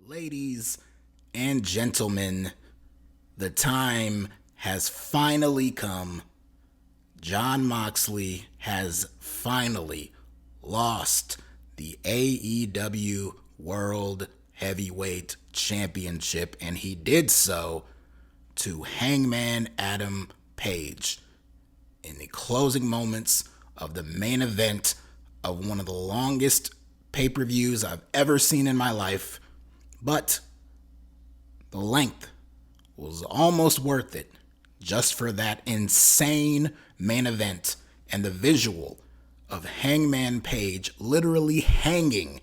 Ladies and gentlemen, the time has finally come. Jon Moxley has finally lost the AEW World Heavyweight Championship, and he did so to Hangman Adam Page in the closing moments of the main event of one of the longest pay-per-views I've ever seen in my life. But the length was almost worth it just for that insane main event and the visual of Hangman Page literally hanging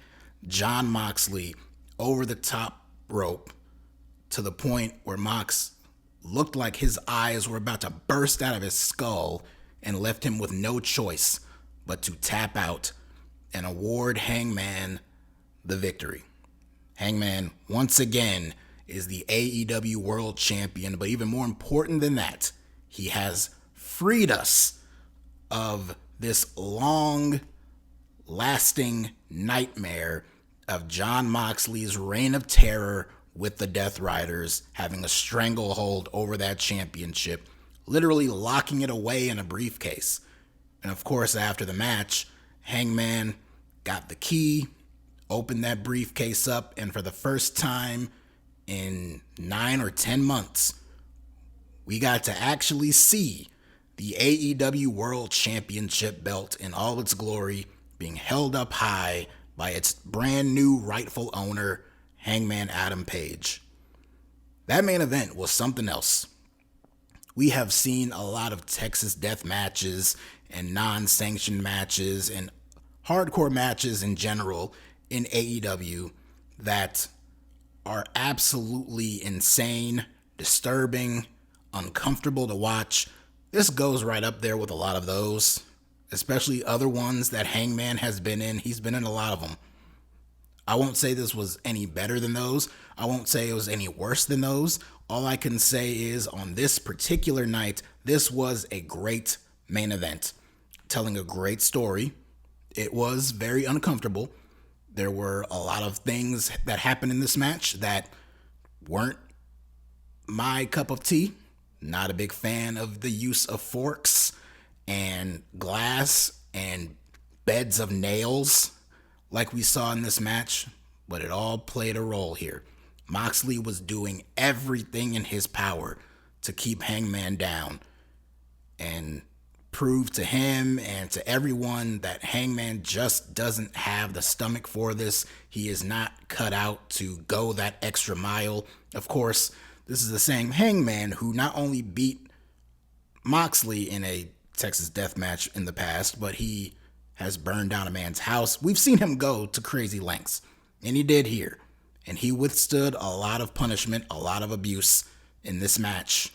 Jon Moxley over the top rope to the point where Mox looked like his eyes were about to burst out of his skull and left him with no choice but to tap out and award Hangman the victory. Hangman, once again, is the AEW World Champion, but even more important than that, he has freed us of this long-lasting nightmare of Jon Moxley's reign of terror with the Death Riders, having a stranglehold over that championship, literally locking it away in a briefcase. And of course, after the match, Hangman got the key, opened that briefcase up, and for the first time in 9 or 10 months, we got to actually see the AEW World Championship belt in all its glory being held up high by its brand new rightful owner, Hangman Adam Page. That main event was something else. We have seen a lot of Texas death matches and non-sanctioned matches and hardcore matches in general in AEW that are absolutely insane, disturbing, uncomfortable to watch. This goes right up there with a lot of those, especially other ones that Hangman has been in. He's been in a lot of them. I won't say this was any better than those. I won't say it was any worse than those. All I can say is on this particular night, this was a great main event, telling a great story. It was very uncomfortable. There were a lot of things that happened in this match that weren't my cup of tea. Not a big fan of the use of forks and glass and beds of nails like we saw in this match, but it all played a role here. Moxley was doing everything in his power to keep Hangman down and prove to him and to everyone that Hangman just doesn't have the stomach for this. He is not cut out to go that extra mile. Of course, this is the same Hangman who not only beat Moxley in a Texas death match in the past, but he has burned down a man's house. We've seen him go to crazy lengths, and he did here. And he withstood a lot of punishment, a lot of abuse in this match.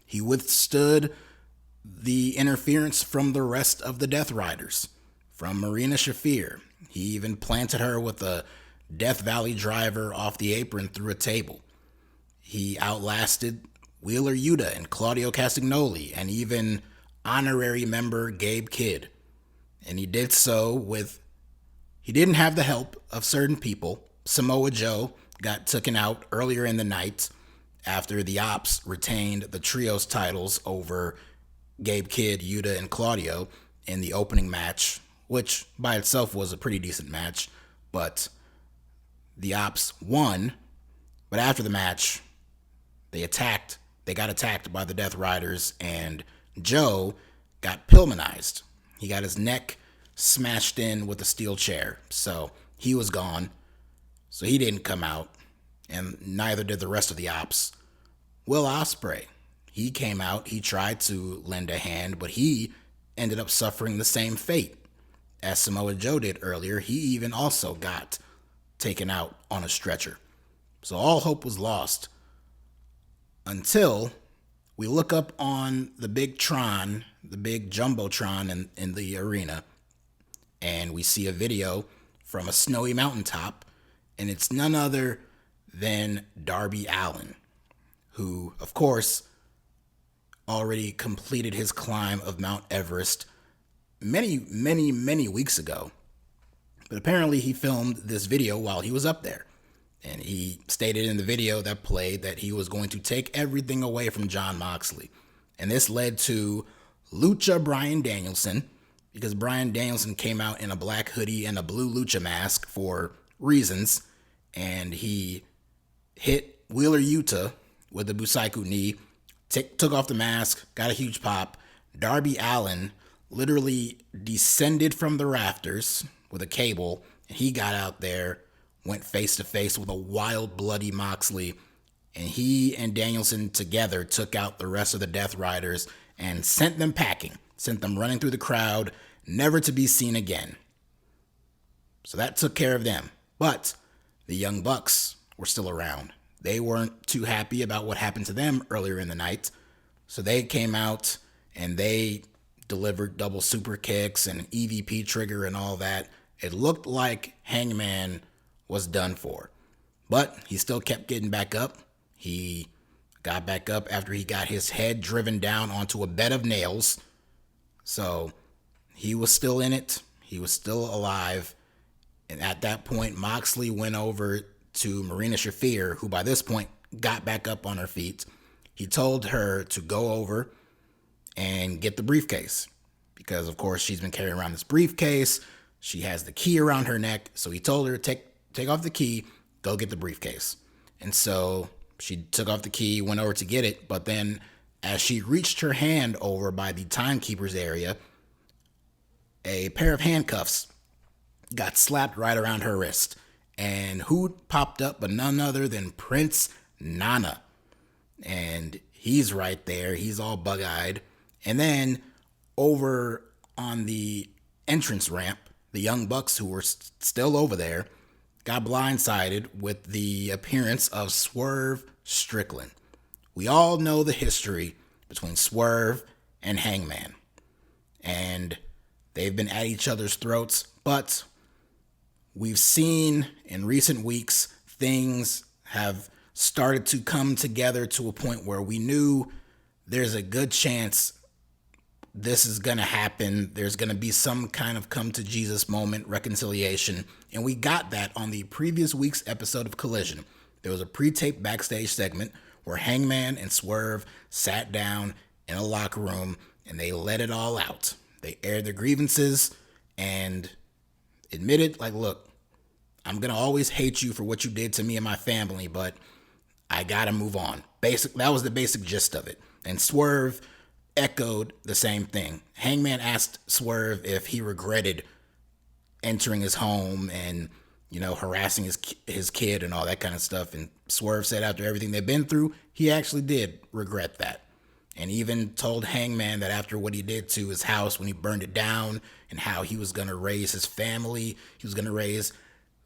He withstood the interference from the rest of the Death Riders, from Marina Shafir. He even planted her with a Death Valley driver off the apron through a table. He outlasted Wheeler Yuta and Claudio Castagnoli and even honorary member Gabe Kidd. And he did so he didn't have the help of certain people. Samoa Joe got taken out earlier in the night after the Ops retained the trios titles over Gabe Kidd, Yuta, and Claudio in the opening match, which by itself was a pretty decent match, but the Ops won. But after the match, they got attacked by the Death Riders, and Joe got Pillmanized. He got his neck smashed in with a steel chair, so he was gone. So he didn't come out, and neither did the rest of the Ops. Will Ospreay, he came out, he tried to lend a hand, but he ended up suffering the same fate as Samoa Joe did earlier. He even also got taken out on a stretcher. So all hope was lost until we look up on the big Tron, the big Jumbotron in the arena, and we see a video from a snowy mountaintop, and it's none other than Darby Allin, who, of course, already completed his climb of Mount Everest many weeks ago. But apparently he filmed this video while he was up there. And he stated in the video that played that he was going to take everything away from Jon Moxley. And this led to Lucha Bryan Danielson, because Bryan Danielson came out in a black hoodie and a blue Lucha mask for reasons, and he hit Wheeler Yuta with the Busaiku knee, took off the mask, got a huge pop. Darby Allin literally descended from the rafters with a cable, and he got out there, went face to face with a wild, bloody Moxley, and he and Danielson together took out the rest of the Death Riders and sent them packing, sent them running through the crowd, never to be seen again. So that took care of them. But the Young Bucks were still around. They weren't too happy about what happened to them earlier in the night. So they came out and they delivered double super kicks and EVP trigger and all that. It looked like Hangman was done for. But he still kept getting back up. He got back up after he got his head driven down onto a bed of nails. So he was still in it. He was still alive. And at that point, Moxley went over to Marina Shafir, who by this point got back up on her feet. He told her to go over and get the briefcase because, of course, she's been carrying around this briefcase. She has the key around her neck. So he told her to take off the key, go get the briefcase. And so she took off the key, went over to get it. But then as she reached her hand over by the timekeeper's area, a pair of handcuffs got slapped right around her wrist. And who popped up but none other than Prince Nana. And he's right there. He's all bug-eyed. And then over on the entrance ramp, the Young Bucks, who were still over there, got blindsided with the appearance of Swerve Strickland. We all know the history between Swerve and Hangman. And they've been at each other's throats, but we've seen in recent weeks things have started to come together to a point where we knew there's a good chance this is going to happen. There's going to be some kind of come to Jesus moment, reconciliation. And we got that on the previous week's episode of Collision. There was a pre-taped backstage segment where Hangman and Swerve sat down in a locker room and they let it all out. They aired their grievances and admitted, like, look, I'm going to always hate you for what you did to me and my family, but I got to move on. That was the basic gist of it. And Swerve echoed the same thing. Hangman asked Swerve if he regretted entering his home and, harassing his kid and all that kind of stuff. And Swerve said after everything they've been through, he actually did regret that. And even told Hangman that after what he did to his house when he burned it down and how he was going to raise his family, he was going to raise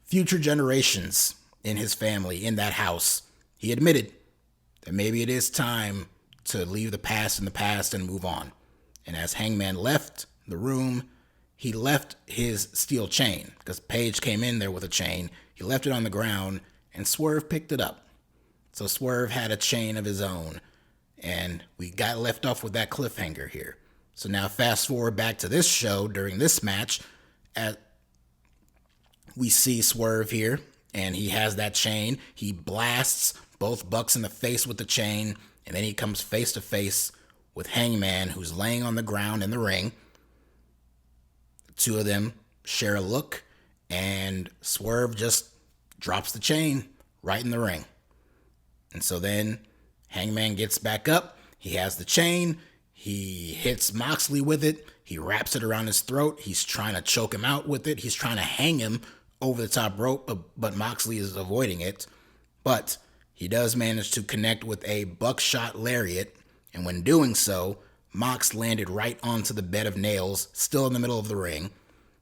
future generations in his family in that house, he admitted that maybe it is time to leave the past in the past and move on. And as Hangman left the room, he left his steel chain because Page came in there with a chain. He left it on the ground and Swerve picked it up. So Swerve had a chain of his own. And we got left off with that cliffhanger here. So now fast forward back to this show during this match. We see Swerve here, and he has that chain. He blasts both Bucks in the face with the chain, and then he comes face to face with Hangman, who's laying on the ground in the ring. The two of them share a look, and Swerve just drops the chain right in the ring. And so then Hangman gets back up. He has the chain. He hits Moxley with it. He wraps it around his throat. He's trying to choke him out with it. He's trying to hang him over the top rope, but Moxley is avoiding it. But he does manage to connect with a buckshot lariat. And when doing so, Mox landed right onto the bed of nails, still in the middle of the ring.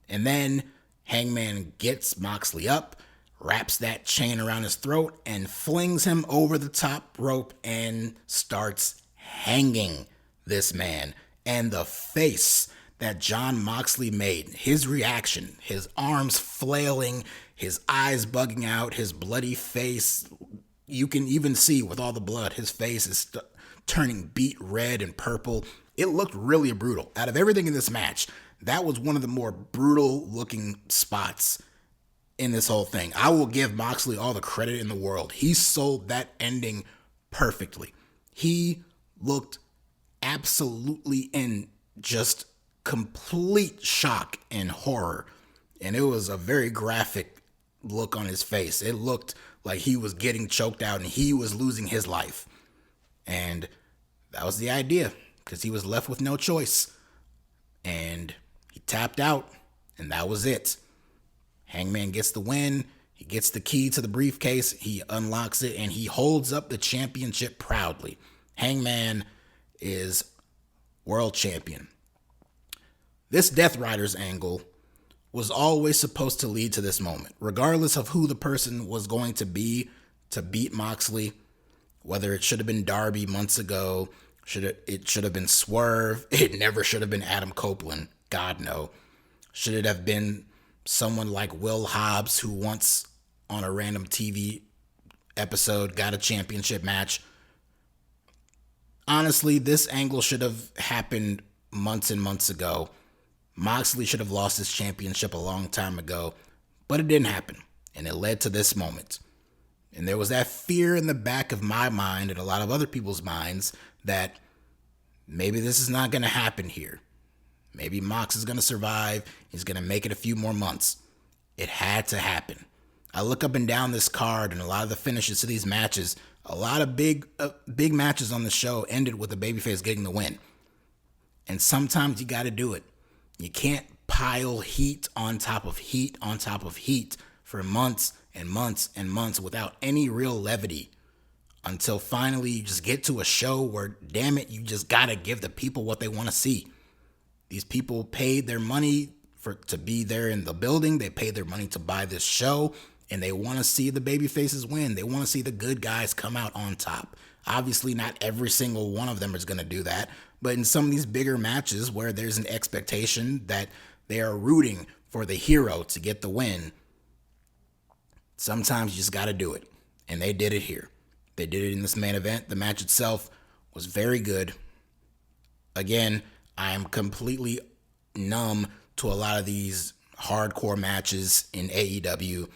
And then Hangman gets Moxley up, wraps that chain around his throat, and flings him over the top rope and starts hanging this man. And the face that Jon Moxley made, his reaction, his arms flailing, his eyes bugging out, his bloody face, you can even see with all the blood, his face is turning beet red and purple. It looked really brutal. Out of everything in this match, that was one of the more brutal looking spots in this whole thing. I will give Moxley all the credit in the world. He sold that ending perfectly. He looked absolutely in just complete shock and horror. And it was a very graphic look on his face. It looked like he was getting choked out and he was losing his life. And that was the idea, because he was left with no choice. And he tapped out, and that was it. Hangman gets the win. He gets the key to the briefcase. He unlocks it, and he holds up the championship proudly. Hangman is world champion. This Death Riders angle was always supposed to lead to this moment, regardless of who the person was going to be to beat Moxley, whether it should have been Darby months ago, it should have been Swerve, it never should have been Adam Copeland, God no. Should it have been someone like Will Hobbs, who once on a random TV episode got a championship match? Honestly, this angle should have happened months and months ago. Moxley should have lost his championship a long time ago, but it didn't happen, and it led to this moment. And there was that fear in the back of my mind and a lot of other people's minds that maybe this is not going to happen here. Maybe Mox is going to survive. He's going to make it a few more months. It had to happen. I look up and down this card, and a lot of the finishes to these matches, a lot of big matches on the show ended with the babyface getting the win. And sometimes you got to do it. You can't pile heat on top of heat on top of heat for months and months and months without any real levity, until finally you just get to a show where, damn it, you just got to give the people what they want to see. These people paid their money to be there in the building. They paid their money to buy this show, and they want to see the baby faces win. They want to see the good guys come out on top. Obviously, not every single one of them is going to do that, but in some of these bigger matches where there's an expectation that they are rooting for the hero to get the win, sometimes you just got to do it. And they did it here. They did it in this main event. The match itself was very good. Again, I am completely numb to a lot of these hardcore matches in AEW.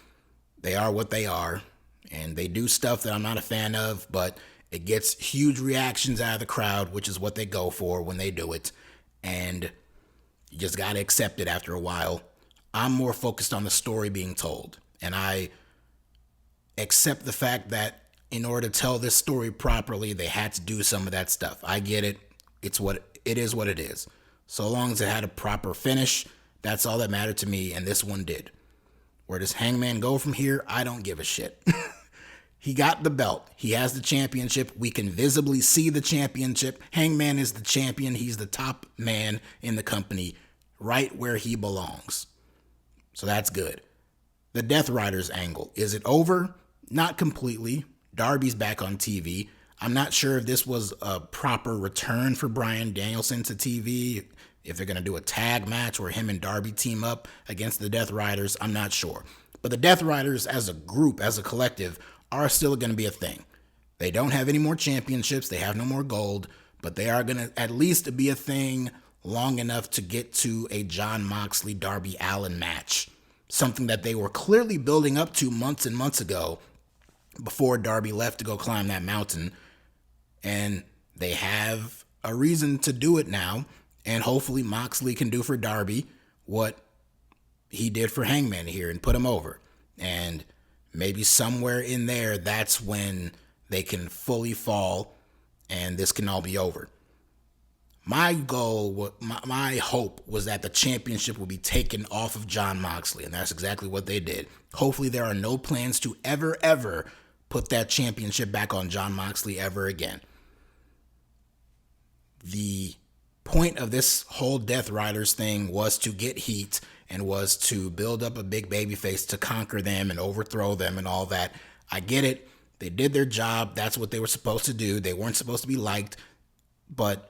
They are what they are, and they do stuff that I'm not a fan of, but it gets huge reactions out of the crowd, which is what they go for when they do it, and you just got to accept it after a while. I'm more focused on the story being told, and I accept the fact that in order to tell this story properly, they had to do some of that stuff. I get it. It is what it is. So long as it had a proper finish, that's all that mattered to me, and this one did. Where does Hangman go from here? I don't give a shit. He got the belt. He has the championship. We can visibly see the championship. Hangman is the champion. He's the top man in the company, right where he belongs. So that's good. The Death Riders angle. Is it over? Not completely. Darby's back on TV. I'm not sure if this was a proper return for Bryan Danielson to TV, if they're going to do a tag match where him and Darby team up against the Death Riders. I'm not sure. But the Death Riders as a group, as a collective, are still going to be a thing. They don't have any more championships. They have no more gold, but they are going to at least be a thing long enough to get to a Jon Moxley, Darby Allin match. Something that they were clearly building up to months and months ago before Darby left to go climb that mountain. And they have a reason to do it now. And hopefully Moxley can do for Darby what he did for Hangman here and put him over. And maybe somewhere in there, that's when they can fully fall and this can all be over. My goal, my hope was that the championship would be taken off of Jon Moxley, and that's exactly what they did. Hopefully there are no plans to ever put that championship back on Jon Moxley ever again. The point of this whole Death Riders thing was to get heat and was to build up a big babyface to conquer them and overthrow them and all that. I get it. They did their job. That's what they were supposed to do. They weren't supposed to be liked, but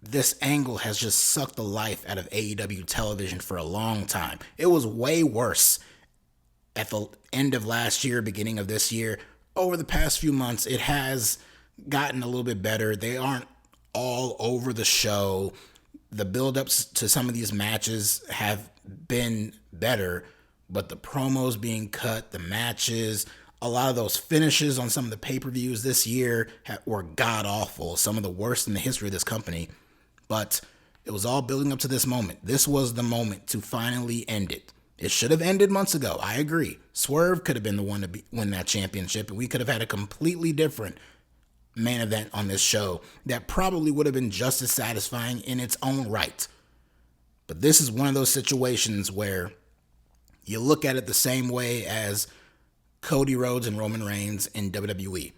this angle has just sucked the life out of AEW television for a long time. It was way worse at the end of last year, beginning of this year. Over the past few months, it has gotten a little bit better. They aren't all over the show. The build-ups to some of these matches have been better, But the promos being cut, the matches, a lot of those finishes on some of the pay-per-views this year were god-awful, some of the worst in the history of this company. But it was all building up to this moment. This was the moment to finally end it. It should have ended months ago. I agree. Swerve could have been the one to win that championship, and we could have had a completely different main event on this show that probably would have been just as satisfying in its own right. But this is one of those situations where you look at it the same way as Cody Rhodes and Roman Reigns in WWE.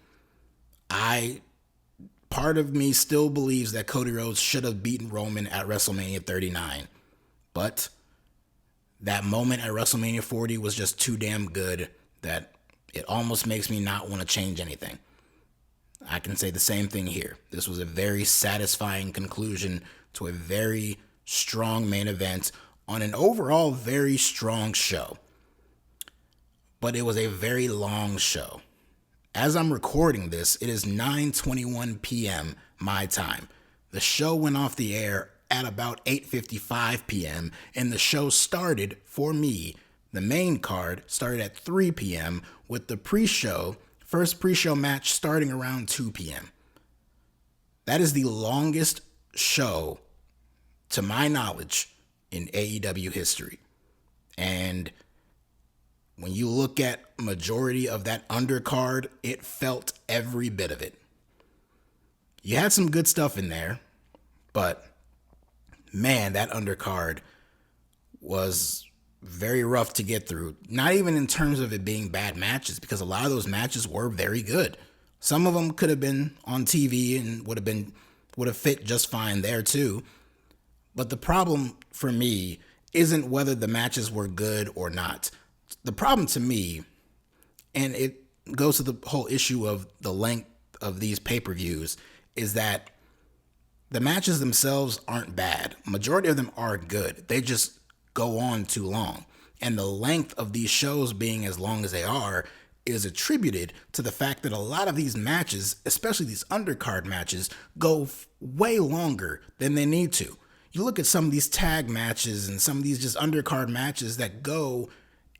Part of me still believes that Cody Rhodes should have beaten Roman at WrestleMania 39. But that moment at WrestleMania 40 was just too damn good that it almost makes me not want to change anything. I can say the same thing here. This was a very satisfying conclusion to a very strong main event on an overall very strong show. But it was a very long show. As I'm recording this, it is 9:21 p.m. my time. The show went off the air at about 8:55 p.m. and the show started, for me, the main card started at 3 p.m. with the first pre-show match starting around 2 p.m. That is the longest show, to my knowledge, in AEW history. And when you look at majority of that undercard, it felt every bit of it. You had some good stuff in there, but man, that undercard was very rough to get through. Not even in terms of it being bad matches, because a lot of those matches were very good. Some of them could have been on TV and would have fit just fine there too. But the problem for me isn't whether the matches were good or not. The problem to me, and it goes to the whole issue of the length of these pay-per-views, is that the matches themselves aren't bad. Majority of them are good. They just go on too long. And the length of these shows being as long as they are is attributed to the fact that a lot of these matches, especially these undercard matches, go way longer than they need to. You look at some of these tag matches and some of these just undercard matches that go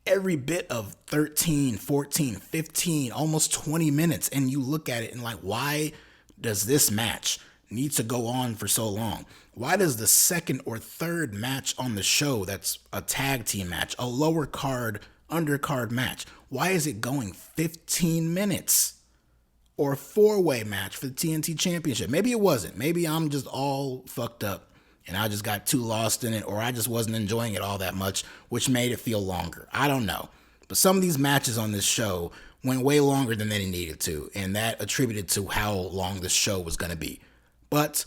every bit of 13, 14, 15, almost 20 minutes. And you look at it and like, why does this match need to go on for so long? Why does the second or third match on the show that's a tag team match, a lower card, undercard match, why is it going 15 minutes? Or a four-way match for the TNT Championship? Maybe it wasn't. Maybe I'm just all fucked up and I just got too lost in it, or I just wasn't enjoying it all that much, which made it feel longer. I don't know. But some of these matches on this show went way longer than they needed to, and that attributed to how long the show was going to be. But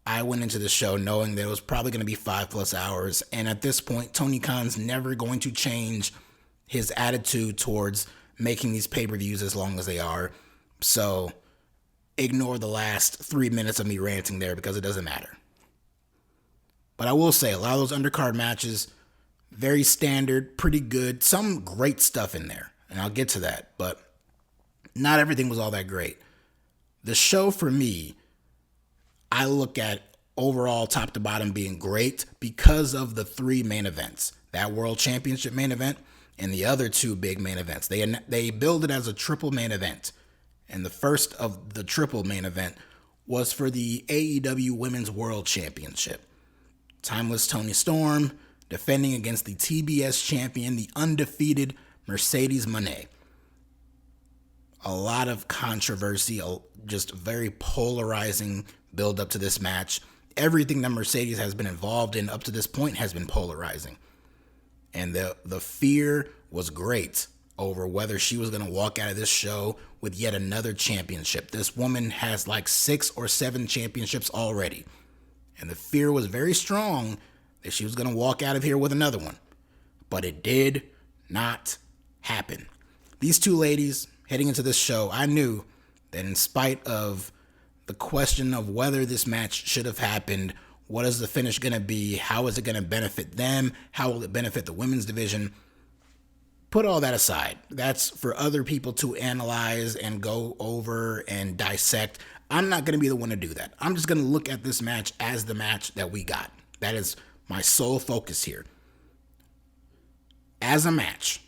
I went into the show knowing that it was probably going to be 5+ hours, and at this point, Tony Khan's never going to change his attitude towards making these pay-per-views as long as they are. So ignore the last 3 minutes of me ranting there because it doesn't matter. But I will say, a lot of those undercard matches, very standard, pretty good, some great stuff in there, and I'll get to that, but not everything was all that great. The show for me, I look at overall top to bottom being great because of the 3 main events, that World Championship main event and the other 2 big main events. They billed it as a triple main event, and the first of the triple main event was for the AEW Women's World Championship. Timeless Toni Storm defending against the TBS champion, the undefeated Merced Mone. A lot of controversy, just very polarizing build up to this match. Everything that Mercedes has been involved in up to this point has been polarizing. And the fear was great over whether she was going to walk out of this show with yet another championship. This woman has like 6 or 7 championships already. And the fear was very strong that she was going to walk out of here with another one. But it did not happen. These 2 ladies, heading into this show, I knew that in spite of the question of whether this match should have happened, what is the finish going to be, how is it going to benefit them, how will it benefit the women's division, put all that aside. That's for other people to analyze and go over and dissect. I'm not going to be the one to do that. I'm just going to look at this match as the match that we got. That is my sole focus here. as a match,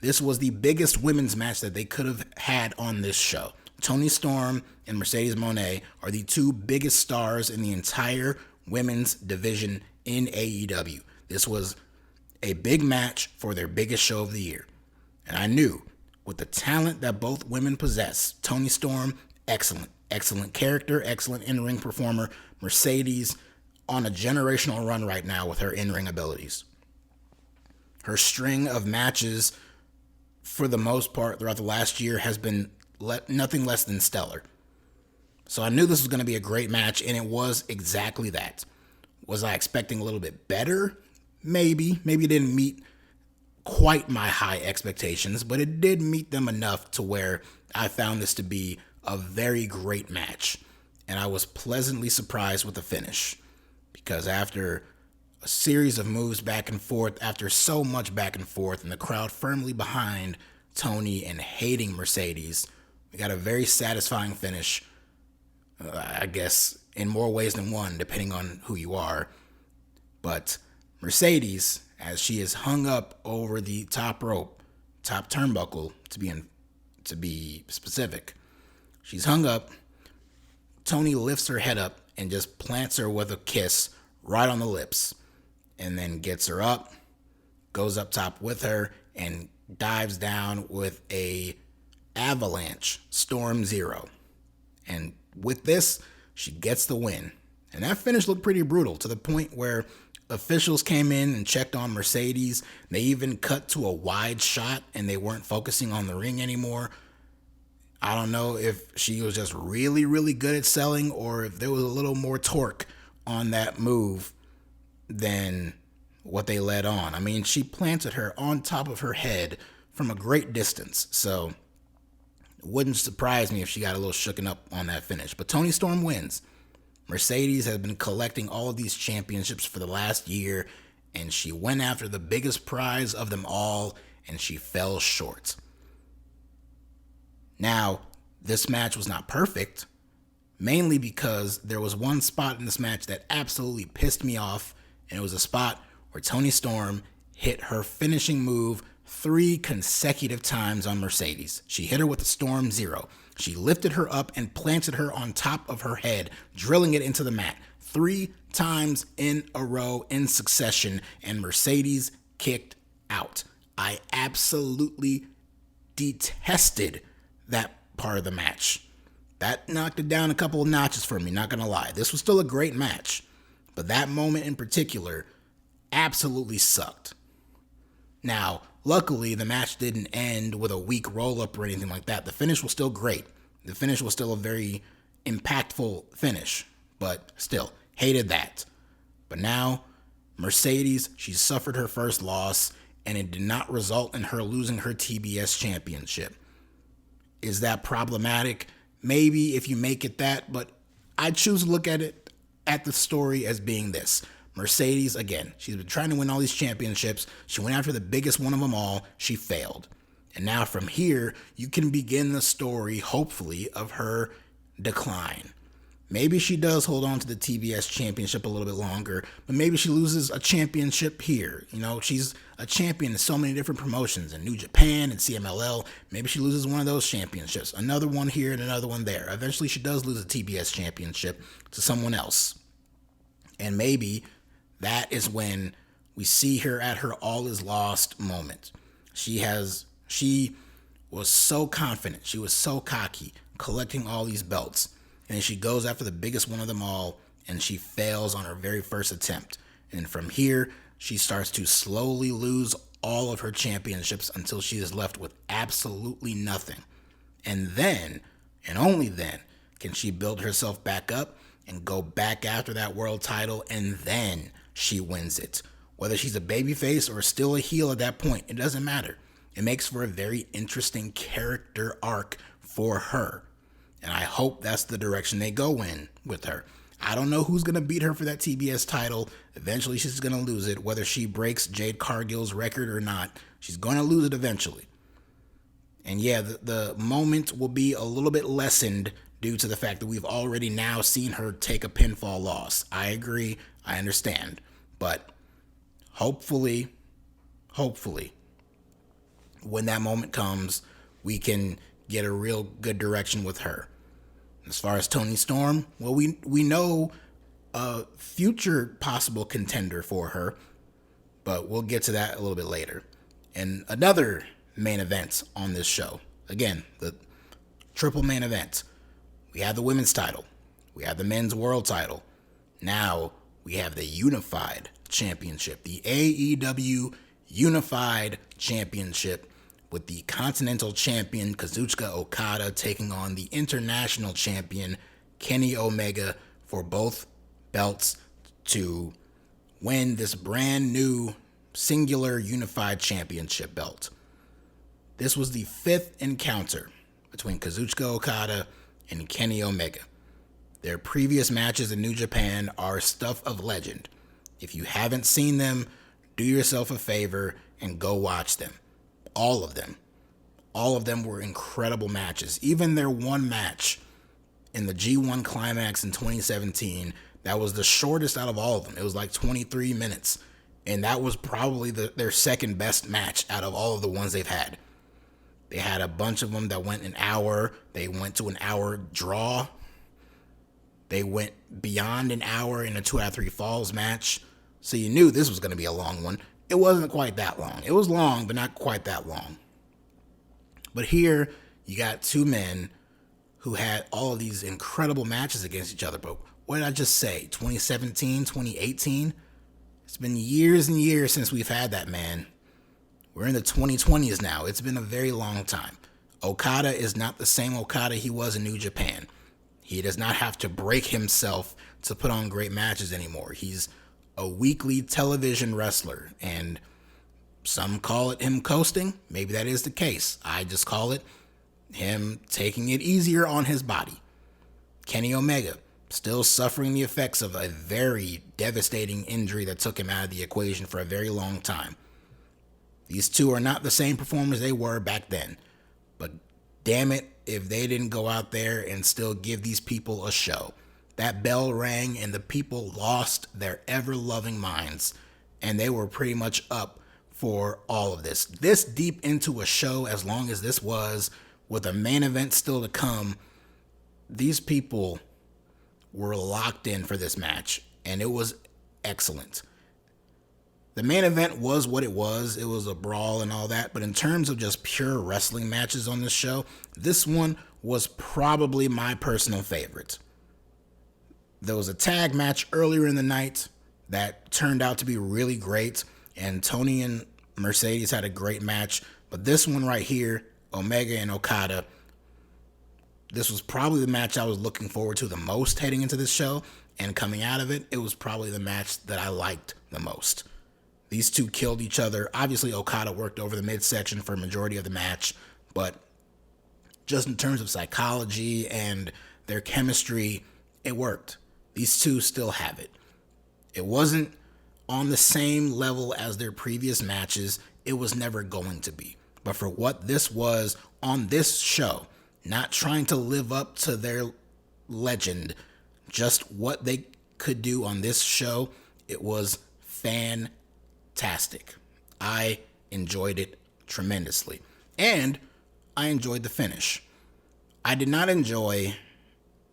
this was the biggest women's match that they could have had on this show. Toni Storm and Merced Mone are the two biggest stars in the entire women's division in AEW. This was a big match for their biggest show of the year. And I knew, with the talent that both women possess, Toni Storm, excellent character, excellent in-ring performer. Mercedes, on a generational run right now with her in-ring abilities. Her string of matches, for the most part, throughout the last year has been nothing less than stellar. So I knew this was going to be a great match, and it was exactly that. Was I expecting a little bit better? Maybe. Maybe it didn't meet quite my high expectations, but it did meet them enough to where I found this to be a very great match. And I was pleasantly surprised with the finish, because after a series of moves back and forth, after so much back and forth, and the crowd firmly behind Toni and hating Mercedes, we got a very satisfying finish, I guess in more ways than one, depending on who you are. But Mercedes, as she is hung up over the top rope, top turnbuckle to be specific, she's hung up. Toni lifts her head up and just plants her with a kiss right on the lips, and then gets her up, goes up top with her, and dives down with a avalanche Storm Zero. And with this, she gets the win. And that finish looked pretty brutal, to the point where officials came in and checked on Mercedes. They even cut to a wide shot, and they weren't focusing on the ring anymore. I don't know if she was just really, really good at selling, or if there was a little more torque on that move than what they led on. I mean, she planted her on top of her head from a great distance, so it wouldn't surprise me if she got a little shooken up on that finish. But Toni Storm wins. Mercedes has been collecting all of these championships for the last year, and she went after the biggest prize of them all, and she fell short. Now, this match was not perfect, mainly because there was one spot in this match that absolutely pissed me off, and it was a spot where Toni Storm hit her finishing move 3 consecutive times on Mercedes. She hit her with the Storm Zero. She lifted her up and planted her on top of her head, drilling it into the mat 3 times in a row in succession, and Mercedes kicked out. I absolutely detested that part of the match. That knocked it down a couple of notches for me, not gonna lie. This was still a great match, but that moment in particular absolutely sucked. Now, luckily, the match didn't end with a weak roll-up or anything like that. The finish was still great. The finish was still a very impactful finish, but still, hated that. But now, Mercedes, she suffered her first loss, and it did not result in her losing her TBS championship. Is that problematic? Maybe if you make it that, but I choose to look at the story as being this. Mercedes, again, she's been trying to win all these championships. She went after the biggest one of them all. She failed. And now from here, you can begin the story, hopefully, of her decline. Maybe she does hold on to the TBS championship a little bit longer, but maybe she loses a championship here. You know, she's a champion in so many different promotions, in New Japan and CMLL. Maybe she loses one of those championships, another one here and another one there. Eventually, she does lose a TBS championship to someone else. And maybe that is when we see her at her all is lost moment. She was so confident. She was so cocky, collecting all these belts. And she goes after the biggest one of them all, and she fails on her very first attempt. And from here, she starts to slowly lose all of her championships until she is left with absolutely nothing. And then, and only then, can she build herself back up and go back after that world title, and then she wins it. Whether she's a babyface or still a heel at that point, it doesn't matter. It makes for a very interesting character arc for her. And I hope that's the direction they go in with her. I don't know who's going to beat her for that TBS title. Eventually, she's going to lose it. Whether she breaks Jade Cargill's record or not, she's going to lose it eventually. And yeah, the moment will be a little bit lessened due to the fact that we've already now seen her take a pinfall loss. I agree. I understand. But hopefully, when that moment comes, we can get a real good direction with her. As far as Toni Storm, well, we know a future possible contender for her, but we'll get to that a little bit later. And another main event on this show, again, the triple main event. We have the women's title. We have the men's world title. Now we have the unified championship, the AEW unified championship, with the Continental Champion Kazuchika Okada taking on the International Champion Kenny Omega for both belts to win this brand new singular unified championship belt. This was the 5th encounter between Kazuchika Okada and Kenny Omega. Their previous matches in New Japan are stuff of legend. If you haven't seen them, do yourself a favor and go watch them. All of them. All of them were incredible matches. Even their one match in the G1 Climax in 2017, that was the shortest out of all of them. It was like 23 minutes. And that was probably their second best match out of all of the ones they've had. They had a bunch of them that went an hour. They went to an hour draw. They went beyond an hour in a 2 out of 3 falls match. So you knew this was going to be a long one. It wasn't quite that long. It was long, but not quite that long. But here, you got two men who had all of these incredible matches against each other. But what did I just say? 2017, 2018? It's been years and years since we've had that, man. We're in the 2020s now. It's been a very long time. Okada is not the same Okada he was in New Japan. He does not have to break himself to put on great matches anymore. He's a weekly television wrestler, and some call it him coasting. Maybe that is the case. I just call it him taking it easier on his body. Kenny Omega, still suffering the effects of a very devastating injury that took him out of the equation for a very long time. These two are not the same performers they were back then. But damn it, if they didn't go out there and still give these people a show. That bell rang and the people lost their ever-loving minds. And they were pretty much up for all of this. This deep into a show, as long as this was, with a main event still to come, these people were locked in for this match. And it was excellent. The main event was what it was. It was a brawl and all that. But in terms of just pure wrestling matches on this show, this one was probably my personal favorite. There was a tag match earlier in the night that turned out to be really great. And Tony and Mercedes had a great match. But this one right here, Omega and Okada, this was probably the match I was looking forward to the most heading into this show. And coming out of it, it was probably the match that I liked the most. These two killed each other. Obviously, Okada worked over the midsection for a majority of the match, but just in terms of psychology and their chemistry, it worked. These two still have it. It wasn't on the same level as their previous matches. It was never going to be. But for what this was on this show, not trying to live up to their legend, just what they could do on this show, it was fantastic. I enjoyed it tremendously. And I enjoyed the finish. I did not enjoy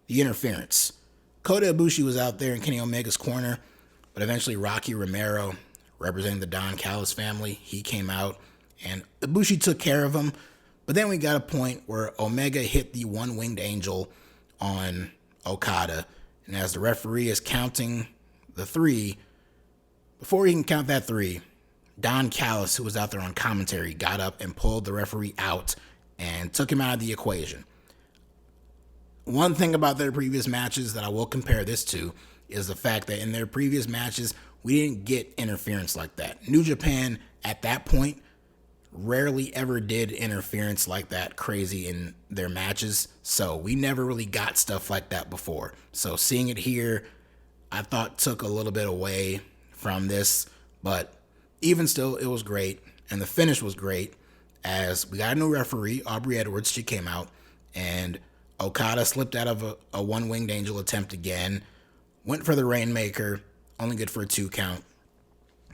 the interference. Kota Ibushi was out there in Kenny Omega's corner, but eventually Rocky Romero, representing the Don Callis family, he came out and Ibushi took care of him. But then we got a point where Omega hit the one-winged angel on Okada. And as the referee is counting the 3, before he can count that 3, Don Callis, who was out there on commentary, got up and pulled the referee out and took him out of the equation. One thing about their previous matches that I will compare this to is the fact that in their previous matches, we didn't get interference like that. New Japan, at that point, rarely ever did interference like that crazy in their matches. So we never really got stuff like that before. So seeing it here, I thought took a little bit away from this. But even still, it was great. And the finish was great as we got a new referee, Aubrey Edwards. She came out and Okada slipped out of a one-winged angel attempt again. Went for the Rainmaker, only good for a 2 count.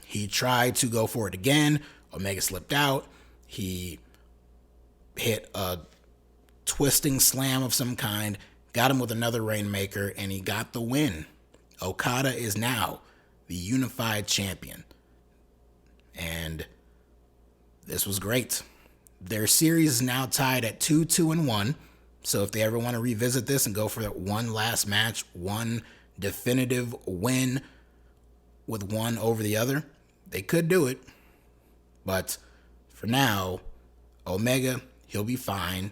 He tried to go for it again. Omega slipped out. He hit a twisting slam of some kind, got him with another Rainmaker, and he got the win. Okada is now the unified champion. And this was great. Their series is now tied at 2-2-1. So if they ever want to revisit this and go for that one last match, one definitive win with one over the other, they could do it. But for now, Omega, he'll be fine.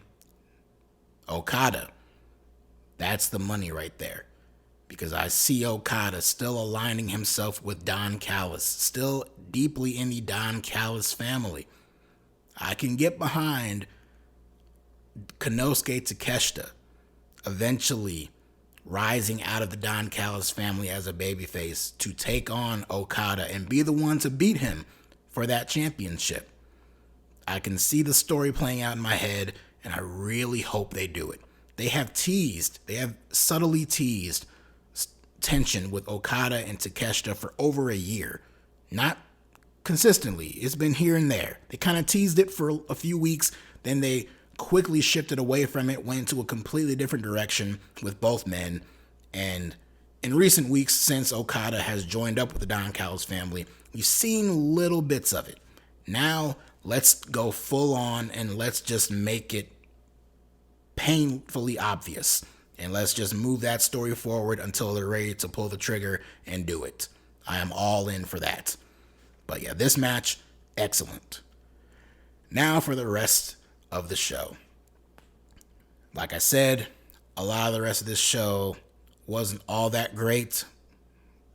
Okada, that's the money right there. Because I see Okada still aligning himself with Don Callis, still deeply in the Don Callis family. I can get behind Konosuke Takeshita eventually rising out of the Don Callis family as a babyface to take on Okada and be the one to beat him for that championship. I can see the story playing out in my head, and I really hope they do it. They have subtly teased tension with Okada and Takeshita for over a year. Not consistently. It's been here and there. They kind of teased it for a few weeks, then they quickly shifted away from it, went into a completely different direction with both men. And in recent weeks, since Okada has joined up with the Don Callis family, we've seen little bits of it. Now, let's go full on and let's just make it painfully obvious. And let's just move that story forward until they're ready to pull the trigger and do it. I am all in for that. But yeah, this match, excellent. Now for the rest of the show. Like I said, a lot of the rest of this show wasn't all that great.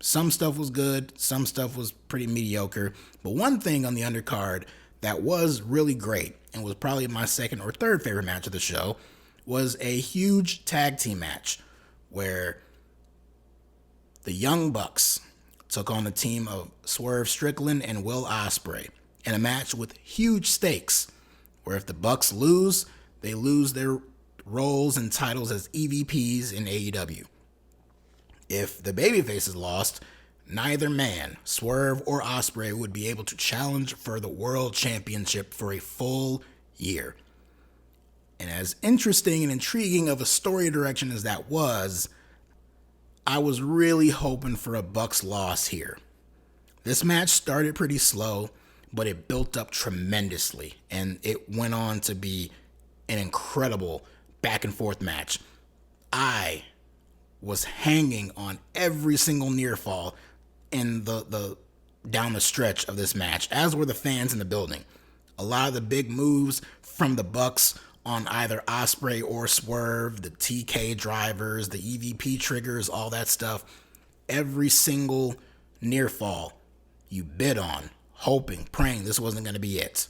Some stuff was good, some stuff was pretty mediocre. But one thing on the undercard that was really great and was probably my second or third favorite match of the show was a huge tag team match where the Young Bucks took on the team of Swerve Strickland and Will Ospreay in a match with huge stakes, where if the Bucks lose, they lose their roles and titles as EVPs in AEW. If the babyfaces lost, neither man, Swerve or Ospreay, would be able to challenge for the World Championship for a full year. And as interesting and intriguing of a story direction as that was, I was really hoping for a Bucks loss here. This match started pretty slow, but it built up tremendously, and it went on to be an incredible back and forth match. I was hanging on every single near fall in the down the stretch of this match, as were the fans in the building. A lot of the big moves from the Bucks on either Ospreay or Swerve, the TK drivers, the EVP triggers, all that stuff. Every single near fall you bid on, hoping, praying this wasn't going to be it.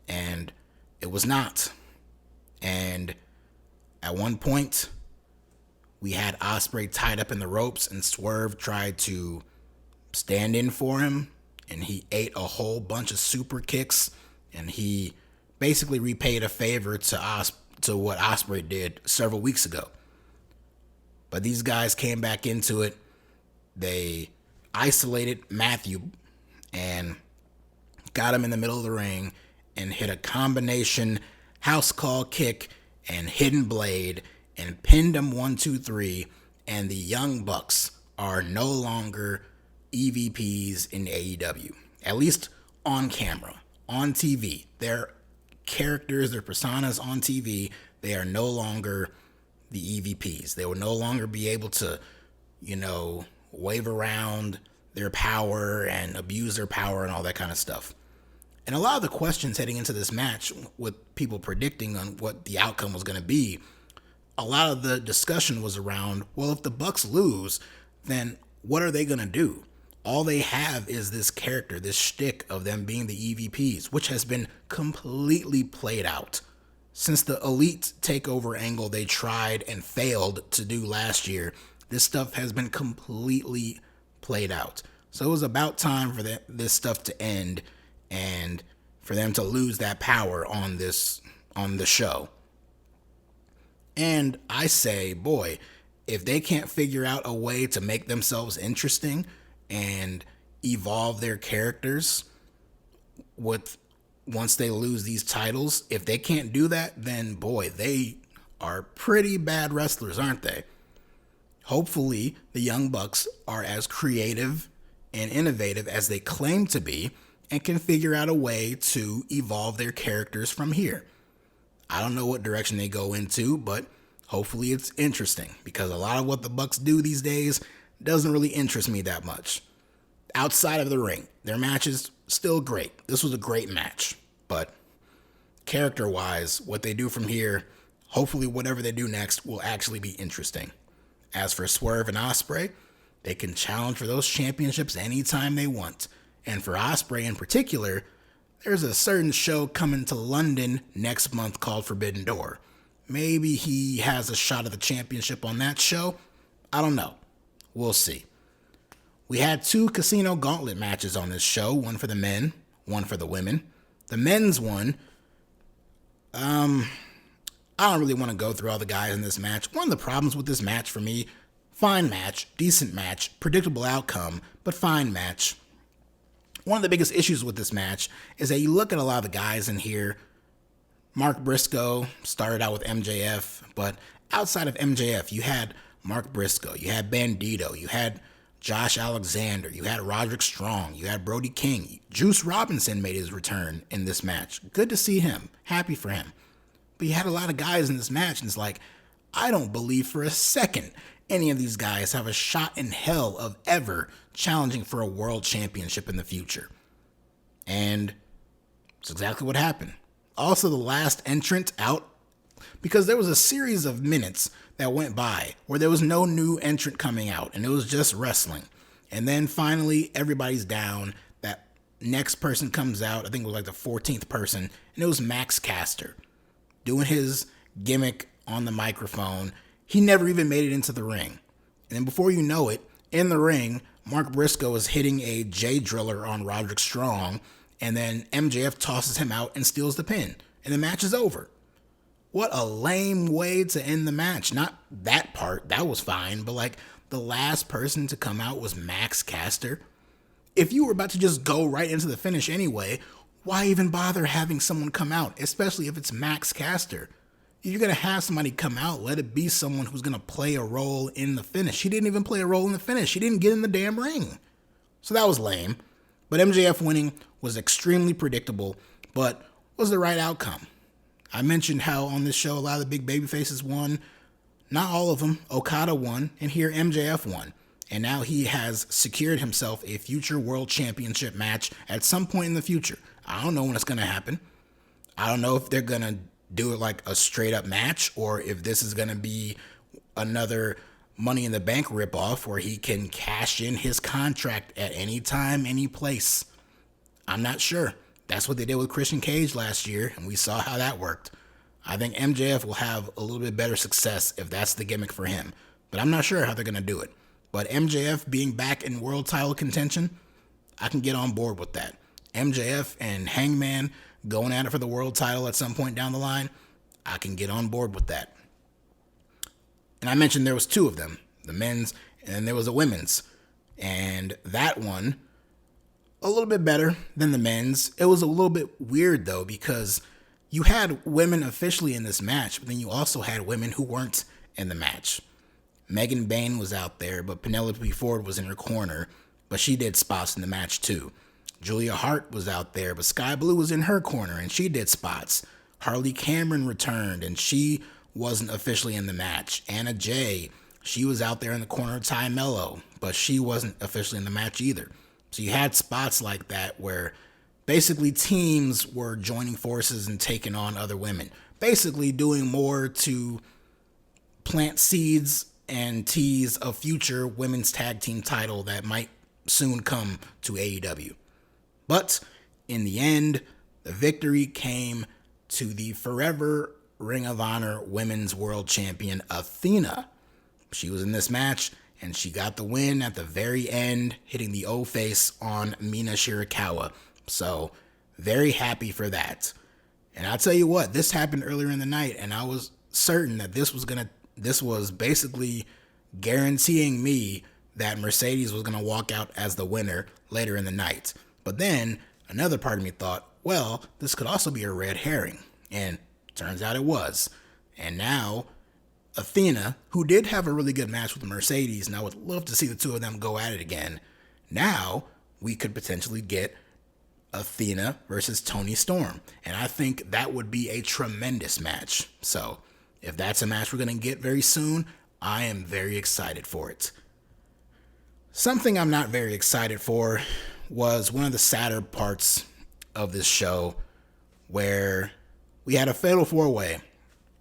And it was not. And at one point, we had Ospreay tied up in the ropes and Swerve tried to stand in for him. And he ate a whole bunch of super kicks. And he basically repaid a favor to what Ospreay did several weeks ago. But these guys came back into it. They isolated Matthew and got him in the middle of the ring and hit a combination house call kick and hidden blade and pinned him 1, 2, 3. And the Young Bucks are no longer EVPs in AEW, at least on camera, on TV. They're characters, their personas on TV, they are no longer the EVPs. They will no longer be able to, wave around their power and abuse their power and all that kind of stuff. And a lot of the questions heading into this match, with people predicting on what the outcome was going to be, a lot of the discussion was around, well, if the Bucks lose, then what are they going to do? All they have is this character, this shtick of them being the EVPs, which has been completely played out. Since the Elite takeover angle they tried and failed to do last year, this stuff has been completely played out. So it was about time for this stuff to end and for them to lose that power on the show. And I say, boy, if they can't figure out a way to make themselves interesting and evolve their characters with once they lose these titles. If they can't do that, then boy, they are pretty bad wrestlers, aren't they? Hopefully, the Young Bucks are as creative and innovative as they claim to be and can figure out a way to evolve their characters from here. I don't know what direction they go into, but hopefully it's interesting, because a lot of what the Bucks do these days doesn't really interest me that much. Outside of the ring, their matches still great. This was a great match, but character-wise, what they do from here, hopefully whatever they do next will actually be interesting. As for Swerve and Ospreay, they can challenge for those championships anytime they want. And for Ospreay in particular, there's a certain show coming to London next month called Forbidden Door. Maybe he has a shot at the championship on that show. I don't know. We'll see. We had 2 Casino Gauntlet matches on this show, one for the men, one for the women. The men's one, I don't really want to go through all the guys in this match. One of the problems with this match for me, fine match, decent match, predictable outcome, but fine match. One of the biggest issues with this match is that you look at a lot of the guys in here. Mark Briscoe started out with MJF, but outside of MJF, you had Mark Briscoe, you had Bandito, you had Josh Alexander, you had Roderick Strong, you had Brody King. Juice Robinson made his return in this match. Good to see him. Happy for him. But you had a lot of guys in this match, and it's like, I don't believe for a second any of these guys have a shot in hell of ever challenging for a world championship in the future. And it's exactly what happened. Also, the last entrant out, because there was a series of minutes that went by where there was no new entrant coming out, and it was just wrestling. And then finally, everybody's down. That next person comes out, I think it was like the 14th person, and it was Max Caster doing his gimmick on the microphone. He never even made it into the ring. And then before you know it, in the ring, Mark Briscoe is hitting a J Driller on Roderick Strong, and then MJF tosses him out and steals the pin. And the match is over. What a lame way to end the match. Not that part, that was fine, but like the last person to come out was Max Caster. If you were about to just go right into the finish anyway, why even bother having someone come out, especially if it's Max Caster? If you're going to have somebody come out, let it be someone who's going to play a role in the finish. He didn't even play a role in the finish. He didn't get in the damn ring. So that was lame. But MJF winning was extremely predictable, but was the right outcome. I mentioned how on this show a lot of the big baby faces won. Not all of them. Okada won, and here MJF won. And now he has secured himself a future world championship match at some point in the future. I don't know when it's going to happen. I don't know if they're going to do it like a straight up match, or if this is going to be another Money in the Bank ripoff where he can cash in his contract at any time, any place. I'm not sure. That's what they did with Christian Cage last year, and we saw how that worked. I think MJF will have a little bit better success if that's the gimmick for him, but I'm not sure how they're going to do it. But MJF being back in world title contention, I can get on board with that. MJF and Hangman going at it for the world title at some point down the line, I can get on board with that. And I mentioned there was 2 of them, the men's, and then there was a women's. And that one, a little bit better than the men's. It was a little bit weird, though, because you had women officially in this match, but then you also had women who weren't in the match. Megan Bayne was out there, but Penelope Ford was in her corner, but she did spots in the match, too. Julia Hart was out there, but Sky Blue was in her corner, and she did spots. Harley Cameron returned, and she wasn't officially in the match. Anna Jay, she was out there in the corner of Ty Mello, but she wasn't officially in the match either. So you had spots like that where basically teams were joining forces and taking on other women. Basically doing more to plant seeds and tease a future women's tag team title that might soon come to AEW. But in the end, the victory came to the forever Ring of Honor Women's World Champion, Athena. She was in this match, and she got the win at the very end, hitting the O-face on Mina Shirakawa. So, very happy for that. And I'll tell you what, this happened earlier in the night, and I was certain that this was basically guaranteeing me that Mercedes was going to walk out as the winner later in the night. But then, another part of me thought, well, this could also be a red herring. And turns out it was. And now Athena, who did have a really good match with Mercedes, and I would love to see the two of them go at it again. Now we could potentially get Athena versus Toni Storm. And I think that would be a tremendous match. So if that's a match we're going to get very soon, I am very excited for it. Something I'm not very excited for was one of the sadder parts of this show, where we had a fatal four-way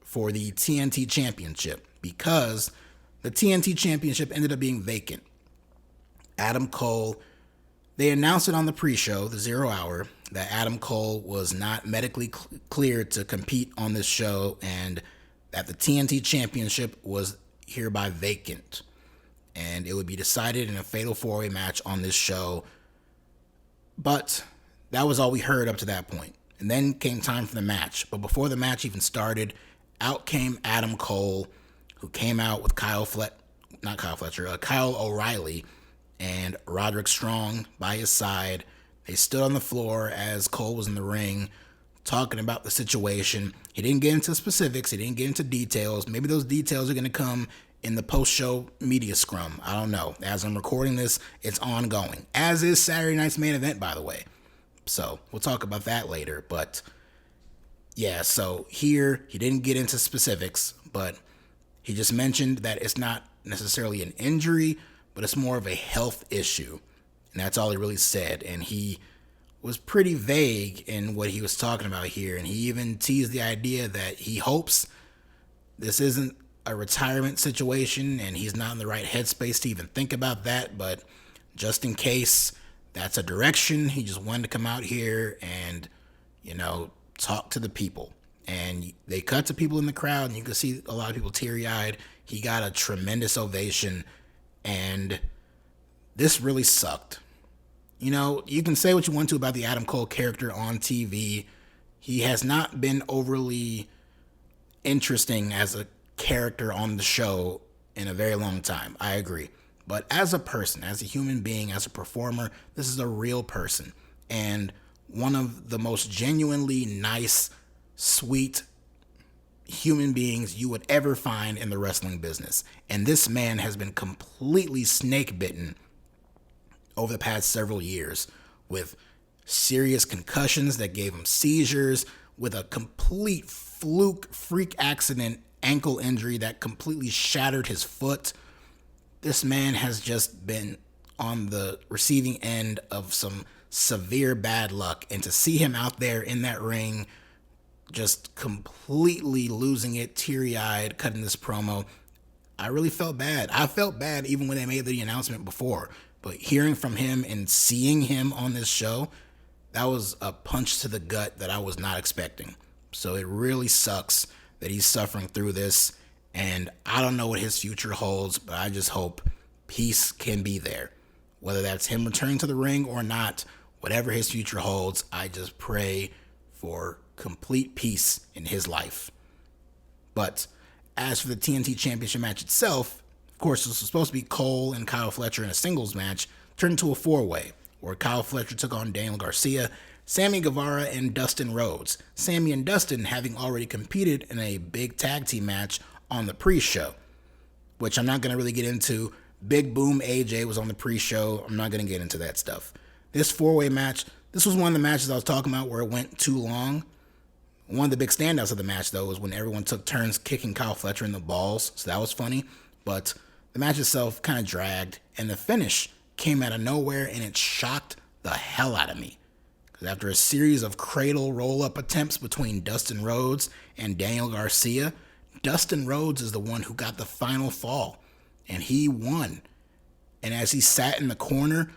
for the TNT Championship, because the TNT Championship ended up being vacant. Adam Cole, they announced it on the pre-show, the 0 hour, that Adam Cole was not medically cleared to compete on this show, and that the TNT Championship was hereby vacant. And it would be decided in a fatal four-way match on this show. But that was all we heard up to that point. And then came time for the match. But before the match even started, out came Adam Cole, who came out with Kyle O'Reilly and Roderick Strong by his side. They stood on the floor as Cole was in the ring, talking about the situation. He didn't get into specifics. He didn't get into details. Maybe those details are going to come in the post-show media scrum. I don't know. As I'm recording this, it's ongoing. As is Saturday night's main event, by the way. So we'll talk about that later. But yeah, so here he didn't get into specifics, but he just mentioned that it's not necessarily an injury, but it's more of a health issue. And that's all he really said. And he was pretty vague in what he was talking about here. And he even teased the idea that he hopes this isn't a retirement situation and he's not in the right headspace to even think about that. But just in case that's a direction, he just wanted to come out here and, talk to the people. And they cut to people in the crowd, and you can see a lot of people teary-eyed. He got a tremendous ovation, and this really sucked. You can say what you want to about the Adam Cole character on TV. He has not been overly interesting as a character on the show in a very long time. I agree. But as a person, as a human being, as a performer, this is a real person. And one of the most genuinely nice, sweet human beings you would ever find in the wrestling business. And this man has been completely snake bitten over the past several years, with serious concussions that gave him seizures, with a complete freak accident ankle injury that completely shattered his foot. This man has just been on the receiving end of some severe bad luck, and to see him out there in that ring just completely losing it, teary-eyed, cutting this promo, I really felt bad. I felt bad even when they made the announcement before, but hearing from him and seeing him on this show, that was a punch to the gut that I was not expecting. So it really sucks that he's suffering through this, and I don't know what his future holds, but I just hope peace can be there. Whether that's him returning to the ring or not, whatever his future holds, I just pray for complete peace in his life. But as for the TNT Championship match itself, of course, this was supposed to be Cole and Kyle Fletcher in a singles match, turned into a four-way, where Kyle Fletcher took on Daniel Garcia, Sammy Guevara, and Dustin Rhodes. Sammy and Dustin having already competed in a big tag team match on the pre-show, which I'm not going to really get into. Big Boom AJ was on the pre-show. I'm not going to get into that stuff. This four-way match, this was one of the matches I was talking about where it went too long. One of the big standouts of the match, though, was when everyone took turns kicking Kyle Fletcher in the balls, so that was funny. But the match itself kind of dragged, and the finish came out of nowhere, and it shocked the hell out of me. Because after a series of cradle roll-up attempts between Dustin Rhodes and Daniel Garcia, Dustin Rhodes is the one who got the final fall, and he won. And as he sat in the corner,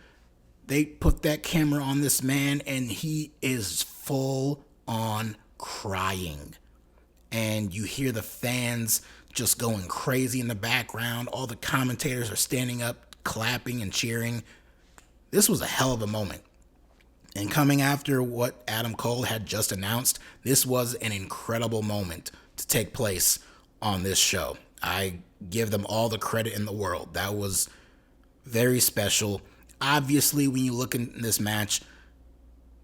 they put that camera on this man, and he is full on crying. And you hear the fans just going crazy in the background. All the commentators are standing up, clapping and cheering. This was a hell of a moment. And coming after what Adam Cole had just announced, this was an incredible moment to take place on this show. I give them all the credit in the world. That was very special. Obviously, when you look in this match,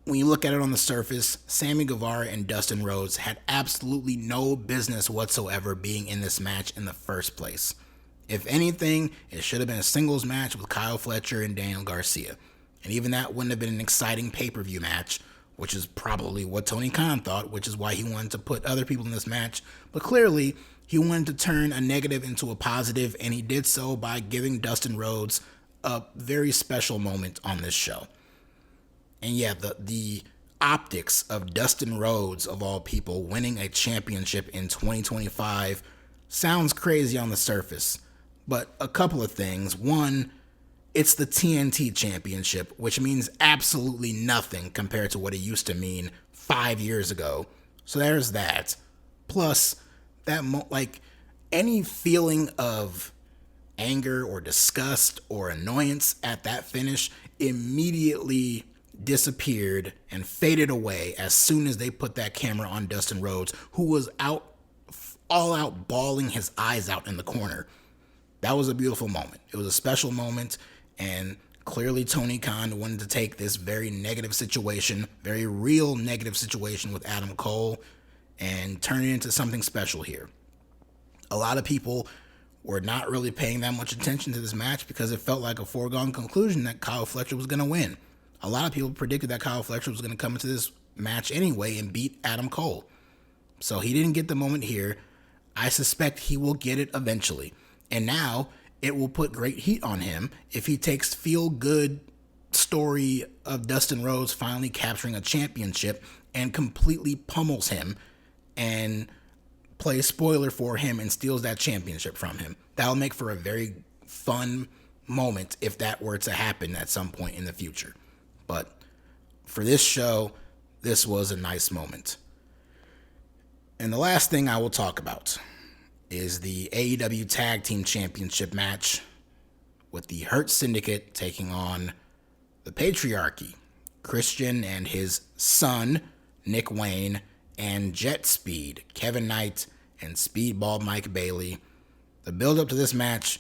when you look at it on the surface, Sammy Guevara and Dustin Rhodes had absolutely no business whatsoever being in this match in the first place. If anything, it should have been a singles match with Kyle Fletcher and Daniel Garcia. And even that wouldn't have been an exciting pay-per-view match, which is probably what Tony Khan thought, which is why he wanted to put other people in this match. But clearly, he wanted to turn a negative into a positive, and he did so by giving Dustin Rhodes a very special moment on this show. And yeah, the optics of Dustin Rhodes, of all people, winning a championship in 2025 sounds crazy on the surface. But a couple of things. One, it's the TNT championship, which means absolutely nothing compared to what it used to mean 5 years ago. So there's that. Plus, that any feeling of anger or disgust or annoyance at that finish immediately disappeared and faded away as soon as they put that camera on Dustin Rhodes, who was all out bawling his eyes out in the corner. That was a beautiful moment. It was a special moment, and clearly Tony Khan wanted to take this very negative situation, very real negative situation with Adam Cole, and turn it into something special here. A lot of people were not really paying that much attention to this match because it felt like a foregone conclusion that Kyle Fletcher was going to win. A lot of people predicted that Kyle Fletcher was going to come into this match anyway and beat Adam Cole. So he didn't get the moment here. I suspect he will get it eventually. And now it will put great heat on him if he takes feel-good story of Dustin Rhodes finally capturing a championship and completely pummels him and plays spoiler for him and steals that championship from him. That'll make for a very fun moment if that were to happen at some point in the future. But for this show, this was a nice moment. And the last thing I will talk about is the AEW Tag Team Championship match with the Hurt Syndicate taking on the Patriarchy, Christian and his son, Nick Wayne, and Jet Speed, Kevin Knight, and Speedball Mike Bailey. The build-up to this match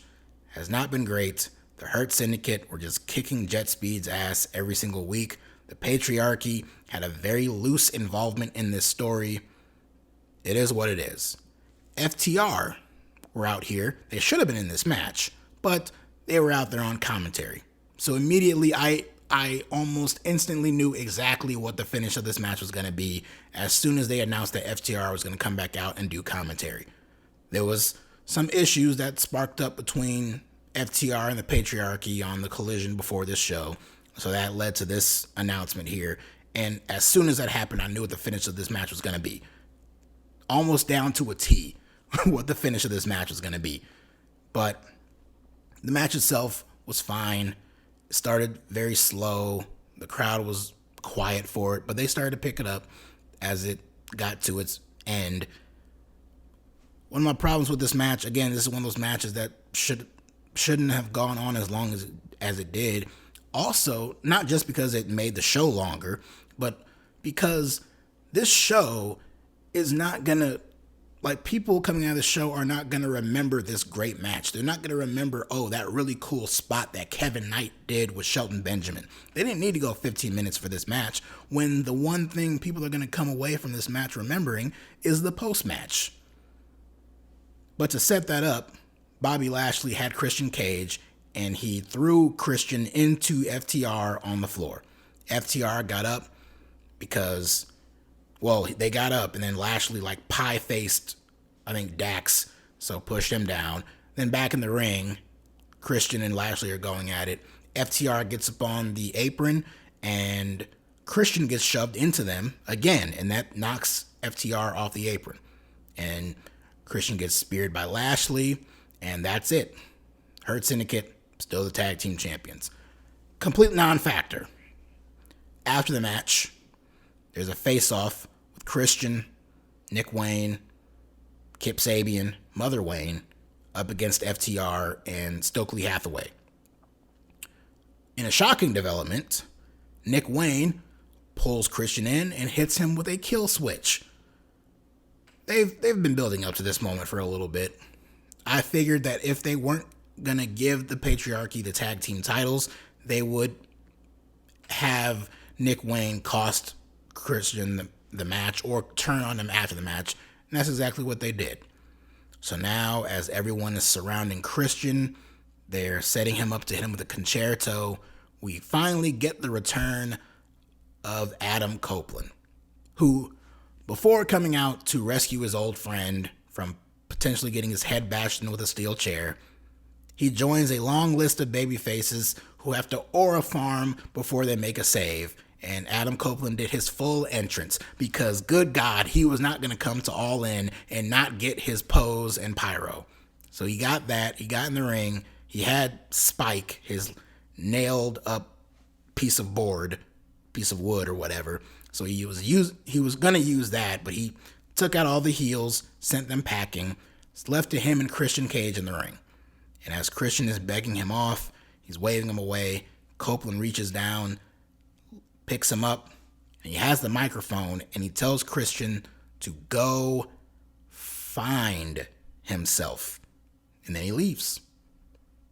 has not been great. The Hurt Syndicate were just kicking Jet Speed's ass every single week. The Patriarchy had a very loose involvement in this story. It is what it is. FTR were out here. They should have been in this match, but they were out there on commentary. So immediately, I almost instantly knew exactly what the finish of this match was going to be as soon as they announced that FTR was going to come back out and do commentary. There was some issues that sparked up between FTR and the Patriarchy on the collision before this show. So that led to this announcement here. And as soon as that happened, I knew what the finish of this match was going to be. Almost down to a T what the finish of this match was going to be. But the match itself was fine. It started very slow. The crowd was quiet for it, but they started to pick it up as it got to its end. One of my problems with this match, again, this is one of those matches that shouldn't have gone on as long as it did. Also, not just because it made the show longer, but because this show is not going to, people coming out of the show are not going to remember this great match. They're not going to remember, that really cool spot that Kevin Knight did with Shelton Benjamin. They didn't need to go 15 minutes for this match when the one thing people are going to come away from this match remembering is the post-match. But to set that up, Bobby Lashley had Christian Cage, and he threw Christian into FTR on the floor. FTR got up because, they got up, and then Lashley, pie-faced, I think, Dax, so pushed him down. Then back in the ring, Christian and Lashley are going at it. FTR gets up on the apron, and Christian gets shoved into them again, and that knocks FTR off the apron. And Christian gets speared by Lashley, and that's it. Hurt Syndicate, still the tag team champions. Complete non-factor. After the match, there's a face-off with Christian, Nick Wayne, Kip Sabian, Mother Wayne, up against FTR and Stokely Hathaway. In a shocking development, Nick Wayne pulls Christian in and hits him with a kill switch. They've been building up to this moment for a little bit. I figured that if they weren't going to give the Patriarchy the tag team titles, they would have Nick Wayne cost Christian the match or turn on him after the match, and that's exactly what they did. So now, as everyone is surrounding Christian, they're setting him up to hit him with a concerto. We finally get the return of Adam Copeland, who, before coming out to rescue his old friend from potentially getting his head bashed in with a steel chair, he joins a long list of babyfaces who have to aura farm before they make a save. And Adam Copeland did his full entrance because, good God, he was not going to come to All In and not get his pose and pyro. So he got that. He got in the ring. He had Spike, his nailed up piece of wood or whatever. So he was going to use that, but he took out all the heels, sent them packing. It's left to him and Christian Cage in the ring. And as Christian is begging him off, he's waving him away. Copeland reaches down, picks him up, and he has the microphone, and he tells Christian to go find himself. And then he leaves.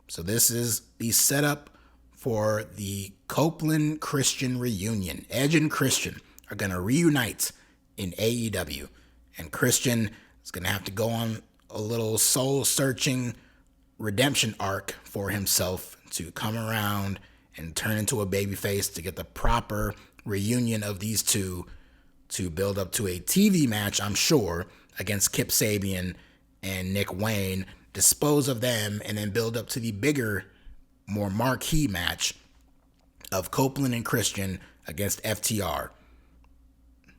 So this is the setup for the Copeland-Christian reunion. Edge and Christian are going to reunite in AEW. And Christian is going to have to go on a little soul-searching redemption arc for himself to come around and turn into a babyface to get the proper reunion of these two to build up to a TV match, I'm sure, against Kip Sabian and Nick Wayne, dispose of them, and then build up to the bigger, more marquee match of Copeland and Christian against FTR,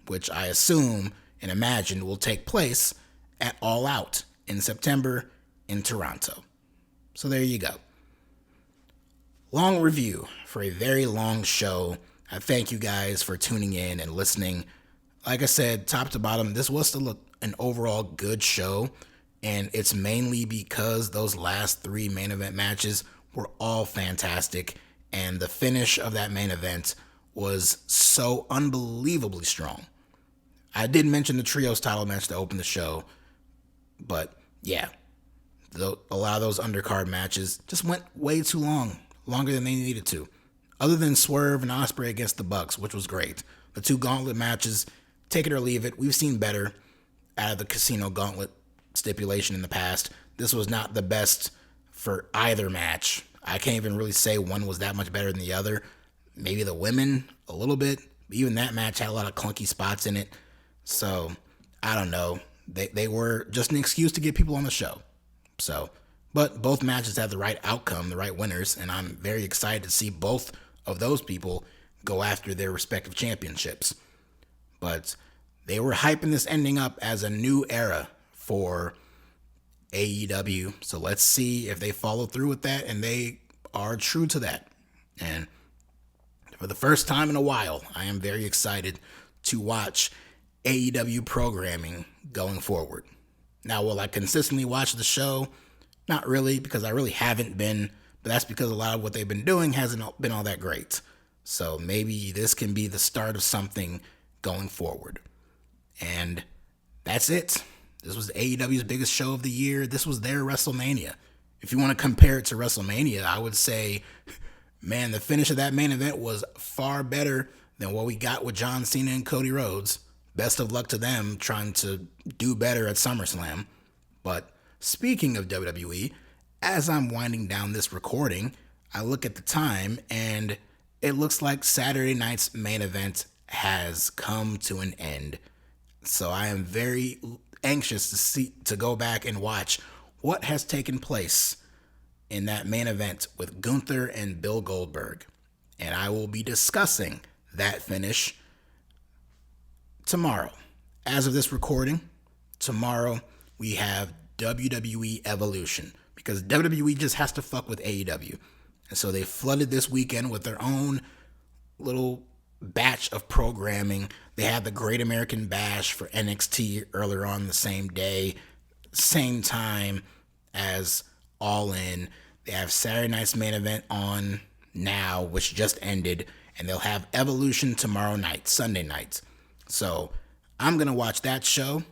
which I assume and imagine will take place at All Out in September in Toronto. So there you go. Long review for a very long show. I thank you guys for tuning in and listening. Like I said, top to bottom, this was still an overall good show, and it's mainly because those last three main event matches were all fantastic, and the finish of that main event was so unbelievably strong. I did mention the trios title match to open the show, but yeah, a lot of those undercard matches just went way too long, longer than they needed to. Other than Swerve and Ospreay against the Bucks, which was great. The two gauntlet matches, take it or leave it. We've seen better out of the Casino Gauntlet stipulation in the past. This was not the best for either match. I can't even really say one was that much better than the other. Maybe the women a little bit. But even that match had a lot of clunky spots in it. So, I don't know. They were just an excuse to get people on the show. So, but both matches had the right outcome, the right winners, and I'm very excited to see both of those people go after their respective championships. But they were hyping this ending up as a new era for AEW. So let's see if they follow through with that and they are true to that. And for the first time in a while, I am very excited to watch AEW programming going forward. Now, will I consistently watch the show? Not really, because I really haven't been, but that's because a lot of what they've been doing hasn't been all that great. So maybe this can be the start of something going forward. And that's it. This was AEW's biggest show of the year. This was their WrestleMania. If you want to compare it to WrestleMania, I would say, man, the finish of that main event was far better than what we got with John Cena and Cody Rhodes. Best of luck to them trying to do better at SummerSlam. But speaking of WWE, as I'm winding down this recording, I look at the time and it looks like Saturday night's main event has come to an end. So I am very anxious to go back and watch what has taken place in that main event with Gunther and Bill Goldberg. And I will be discussing that finish tomorrow. As of this recording, tomorrow we have WWE Evolution, because WWE just has to fuck with AEW. And so they flooded this weekend with their own little batch of programming. They had the Great American Bash for NXT earlier on the same day, same time as All In. They have Saturday night's main event on now, which just ended, and they'll have Evolution tomorrow night, Sunday night. So I'm going to watch that show,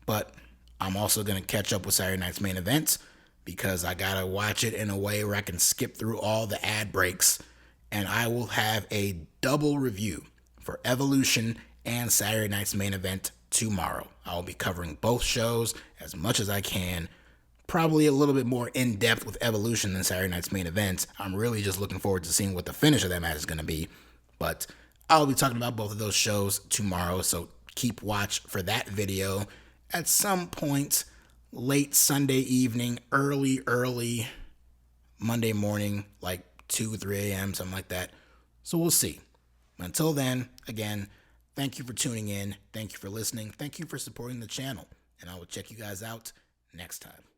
but I'm also going to catch up with Saturday night's main event because I got to watch it in a way where I can skip through all the ad breaks and I will have a double review for Evolution and Saturday night's main event tomorrow. I'll be covering both shows as much as I can. Probably a little bit more in-depth with Evolution than Saturday night's main event. I'm really just looking forward to seeing what the finish of that match is going to be. But I'll be talking about both of those shows tomorrow, so keep watch for that video at some point late Sunday evening, early Monday morning, like 2, 3 a.m., something like that. So we'll see. Until then, again, thank you for tuning in. Thank you for listening. Thank you for supporting the channel. And I will check you guys out next time.